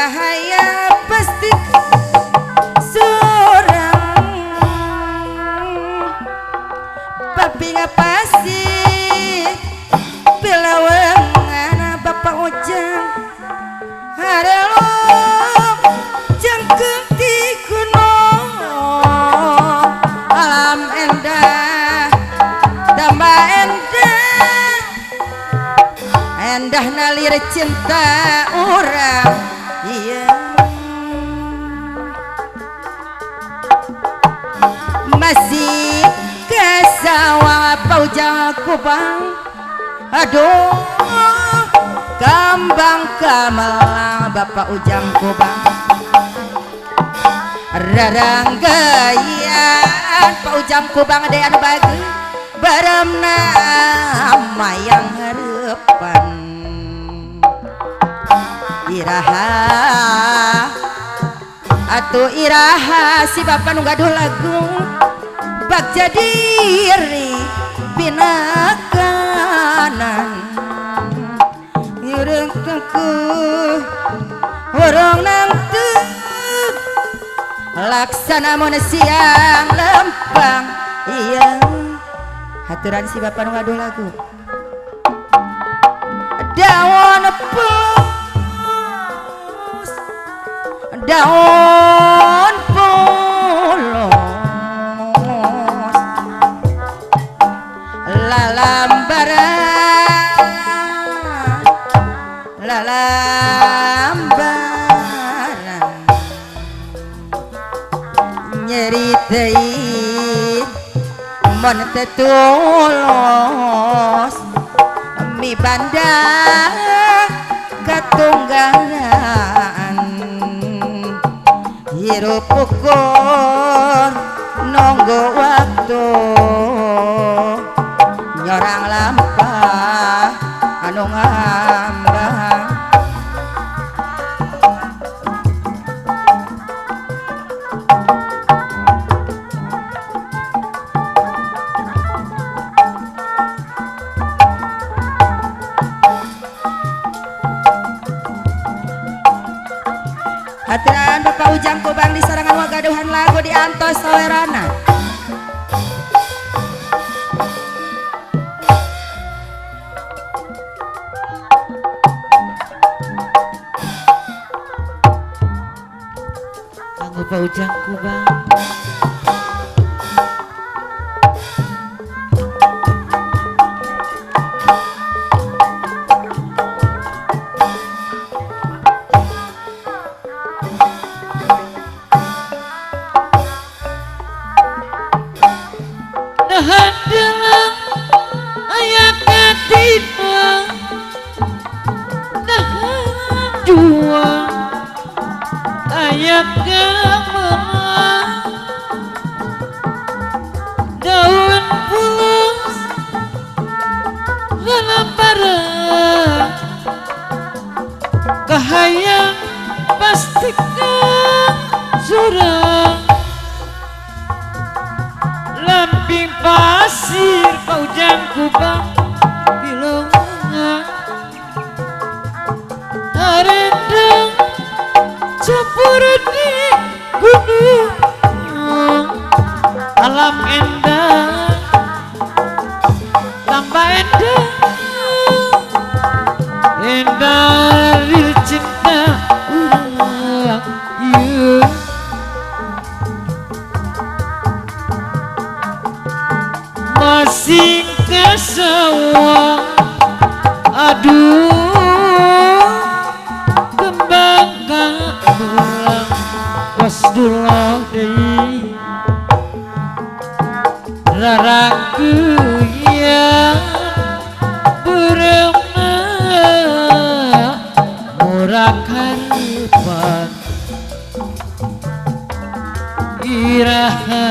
Kahaya pasti surang papi ngapasi pilawengan Bapak Ujang harelo jengkeung ti gunung alam endah tambah endah nalir cinta orang iya masih kesawa paujang kubang aduh kambang kamalang Bapak Ujang kubang raranggayan Pak Ujang kubang dean bagi baremna mayang harapan iraha atuh iraha si Bapak nu gaduh lagu bak jadiri pinakanan urang tengku urang nangtu laksana mun siang lempang iya haturan si Bapak nu gaduh lagu daun pus daun polos lalambaran nyeritain mon tetulus mi bandang katunggalan hirup ukur nunggu waktu nyorang lampah anu ngambang haturan Bapak Ujang kubang di sarangan wagaduhan lagu di antos sawerana kanggo Pak Ujang kubang daun pulus lalambaran kahayang pastikan surang lamping pasir Pak Ujang kubang bilongan harendang campur di gunung alam endah tambah endah lil cinta urang ieu masing kasawa aduh kembang kamulang wasdullah deui raraku yang beremna murah harapan iraha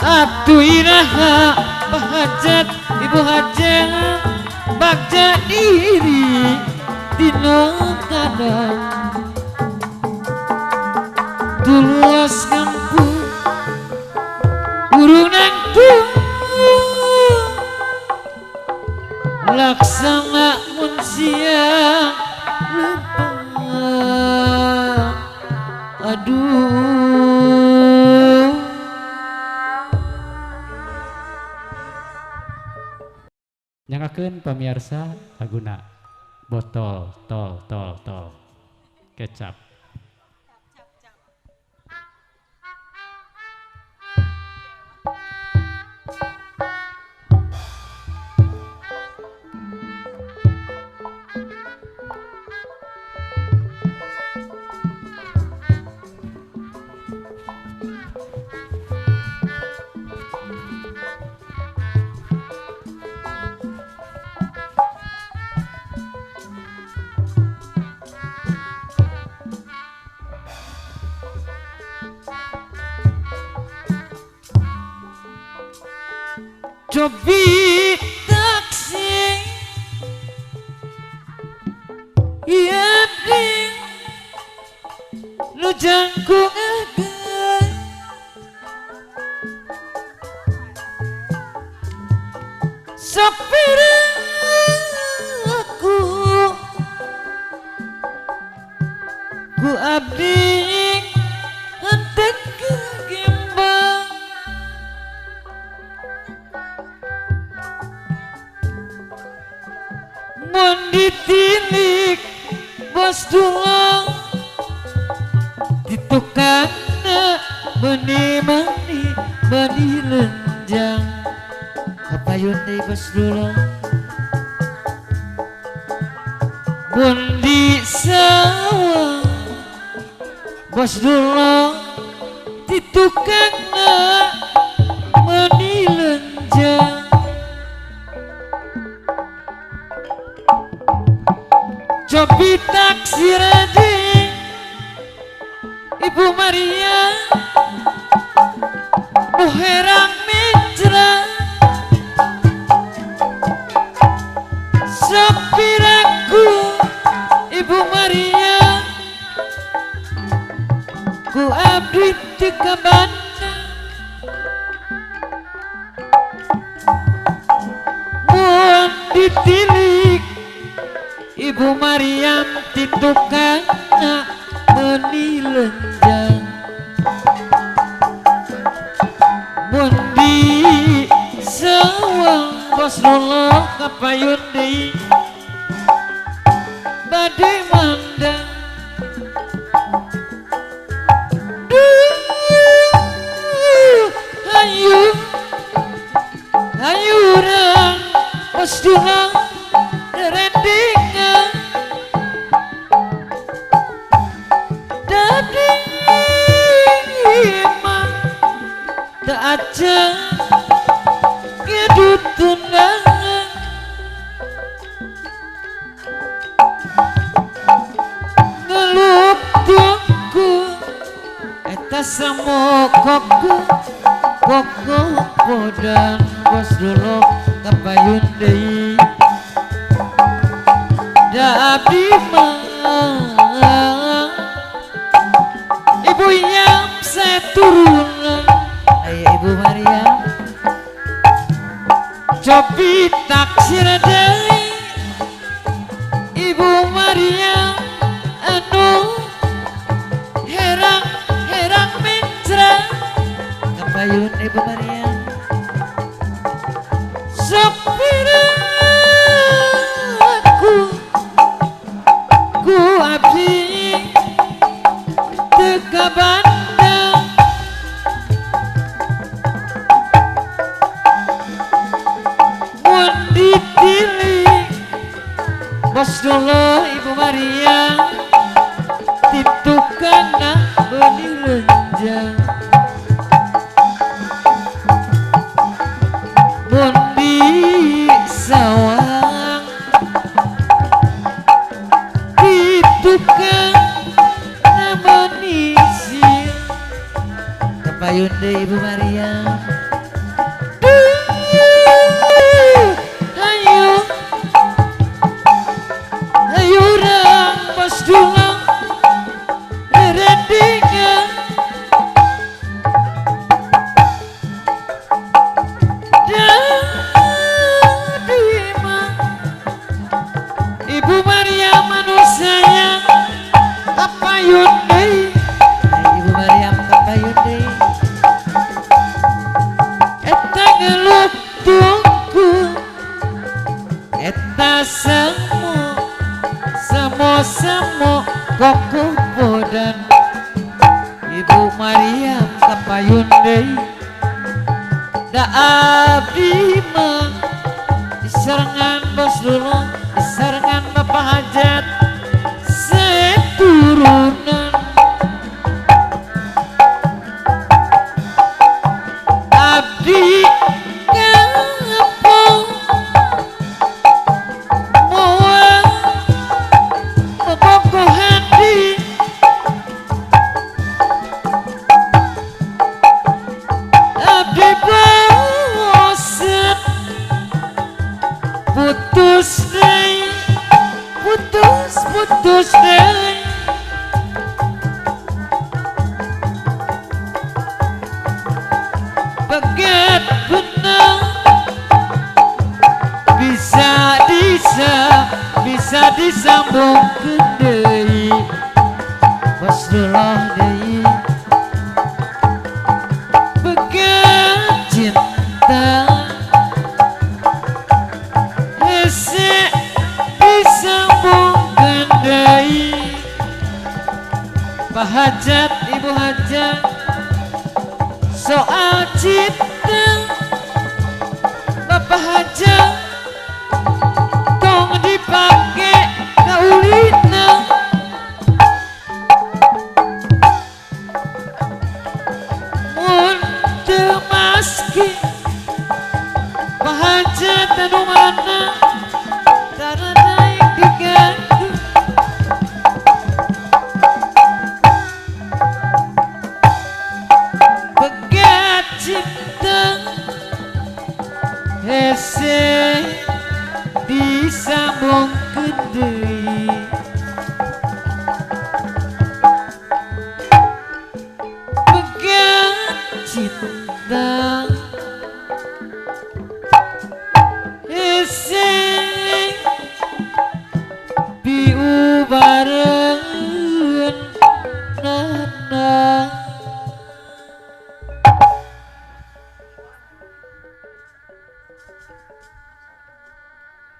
atuh iraha bahajat ibu hajat bagja diri dina kadang tulus ngampun urunang tuh laksana mun siang lempang Aduh, nyangakeun pamirsa laguna botol tol kecap. Cobi taksi iya ding lu jangkung agan sapir aku ku abdi hendak kegimbang mun ditilik bos dulang ditukana meni lenjang kapayun deui bos dulang mun di sawah bos dulang ditukana meni lenjang cobi taksir aja Ibu Maria herang mitra sapiraku Ibu Maria ku abdi teu ka Bandung mun ditilik Ibu Maryam titukana meni lenjang mun di sawang bos nolong kapayun deui bade mandang hayu urang bos nolong rendingan dadi imam tak aja ngedut tunangan ngelup tuku eta samokokku koko podan bos dulu kapayun deui da abdi mah Ibu Yam seturun aya Ibu Maria cobi taksir deui Ibu Maria anu herang mitra kapayun Ibu Maria sapiraku ku abdi teu ka Bandung mun ditilik bos dulu Ibu Maria titukana beuni lenjang mun di sawang titukana meni sil kapayun deui Ibu Maria hayu urang bos dulang rendingan dadi imam Ibu Maria manusia kapayun deui. Ibu Maryam kapayun deui. Eta ngelup tungku, eta semo koko bodan. Ibu Maryam kapayun deui. Da abdi mah disarengan bos dulu, disarengan bapak hajat seturunan. Abdi ngapung moal bobogohan di abdi bosen putus deui, putus deui. Bagat benang bisa disambung ke deui Rasulullah deui. Bagat cinta hese disambung ke deui. Pak Hajat, Ibu Hajat, soal cinta Bapak Hajat tong dipake kaulina. Mun teu maski Pak Hajat anu mana tara daek digandu. Begat cinta hese disambung ke deui. Begat cinta